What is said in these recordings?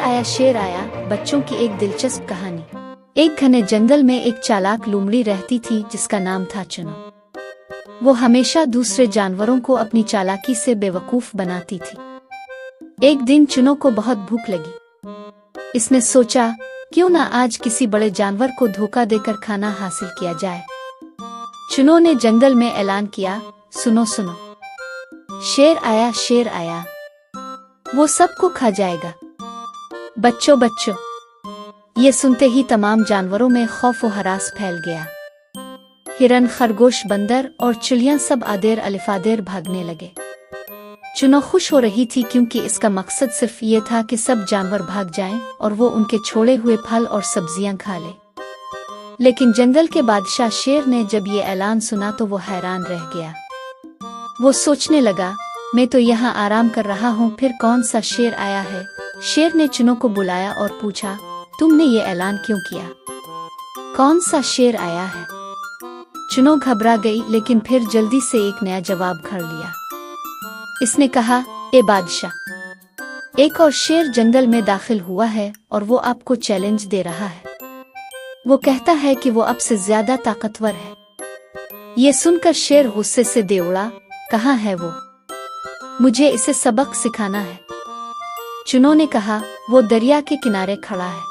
शेर आया बच्चों की एक दिलचस्प कहानी। एक घने जंगल में एक चालाक लोमड़ी रहती थी जिसका नाम था चुनो। वो हमेशा दूसरे जानवरों को अपनी चालाकी से बेवकूफ बनाती थी। एक दिन चुनो को बहुत भूख लगी। इसने सोचा क्यों ना आज किसी बड़े जानवर को धोखा देकर खाना हासिल किया जाए। चुनो ने जंगल में ऐलान किया, सुनो सुनो, शेर आया, वो सबको खा जाएगा। बच्चों बच्चों, ये सुनते ही तमाम जानवरों में खौफ व हरास फैल गया। हिरन, खरगोश, बंदर और चिड़ियां सब आदेर अलिफादेर भागने लगे। चुनो खुश हो रही थी क्योंकि इसका मकसद सिर्फ ये था कि सब जानवर भाग जाएं और वो उनके छोड़े हुए फल और सब्जियां खा ले। लेकिन जंगल के बादशाह शेर ने जब ये ऐलान सुना तो वो हैरान रह गया। वो सोचने लगा, मैं तो यहाँ आराम कर रहा हूँ, फिर कौन सा शेर आया है। शेर ने चुनो को बुलाया और पूछा, तुमने ये ऐलान क्यों किया? कौन सा शेर आया है? चुनो घबरा गई, लेकिन फिर जल्दी से एक नया जवाब घड़ लिया। इसने कहा, ए बादशाह, एक और शेर जंगल में दाखिल हुआ है और वो आपको चैलेंज दे रहा है। वो कहता है कि वो अब से ज्यादा ताकतवर है। ये सुनकर शेर गुस्से से दे उड़ा, कहाँ है वो? मुझे इसे सबक सिखाना है। चुनो ने कहा, वो दरिया के किनारे खड़ा है,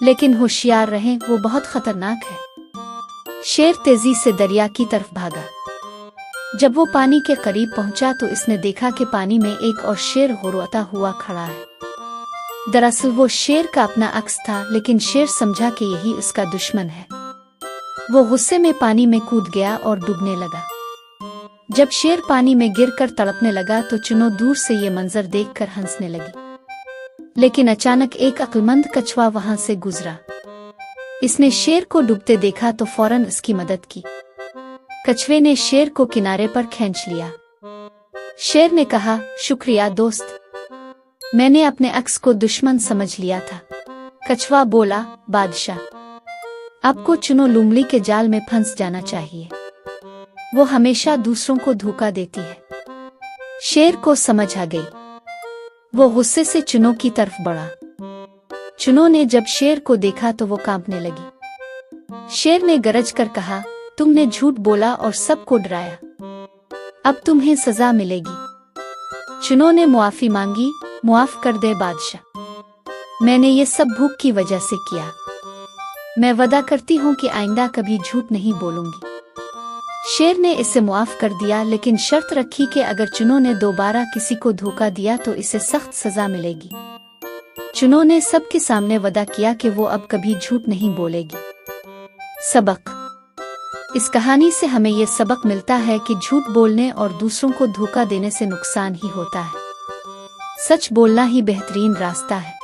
लेकिन होशियार रहें, वो बहुत खतरनाक है। शेर तेजी से दरिया की तरफ भागा। जब वो पानी के करीब पहुंचा तो इसने देखा कि पानी में एक और शेर गुर्राता हुआ खड़ा है। दरअसल वो शेर का अपना अक्स था, लेकिन शेर समझा कि यही उसका दुश्मन है। वो गुस्से में पानी में कूद गया और डूबने लगा। जब शेर पानी में गिरकर तड़पने लगा तो चुनो दूर से ये मंजर देखकर हंसने लगी। लेकिन अचानक एक अक्लमंद कछुआ वहां से गुजरा। इसने शेर को डूबते देखा तो फौरन इसकी मदद की। कछुए ने शेर को किनारे पर खींच लिया। शेर ने कहा, शुक्रिया दोस्त, मैंने अपने अक्स को दुश्मन समझ लिया था। कछुआ बोला, बादशाह, आपको चुनो लोमड़ी के जाल में फंस जाना चाहिए। वो हमेशा दूसरों को धोखा देती है। शेर को समझ आ गई। वो गुस्से से चुनो की तरफ बढ़ा। चुनो ने जब शेर को देखा तो वो कांपने लगी। शेर ने गरज कर कहा, तुमने झूठ बोला और सबको डराया। अब तुम्हें सजा मिलेगी। चुनो ने मुआफी मांगी, मुआफ कर दे बादशाह, मैंने ये सब भूख की वजह से किया। मैं वादा करती हूँ कि आइंदा कभी झूठ नहीं बोलूंगी। शेर ने इसे मुआफ कर दिया, लेकिन शर्त रखी कि अगर चुनो ने दोबारा किसी को धोखा दिया तो इसे सख्त सजा मिलेगी। चुनो ने सबके सामने वादा किया कि वो अब कभी झूठ नहीं बोलेगी। सबक: इस कहानी से हमें ये सबक मिलता है कि झूठ बोलने और दूसरों को धोखा देने से नुकसान ही होता है। सच बोलना ही बेहतरीन रास्ता है।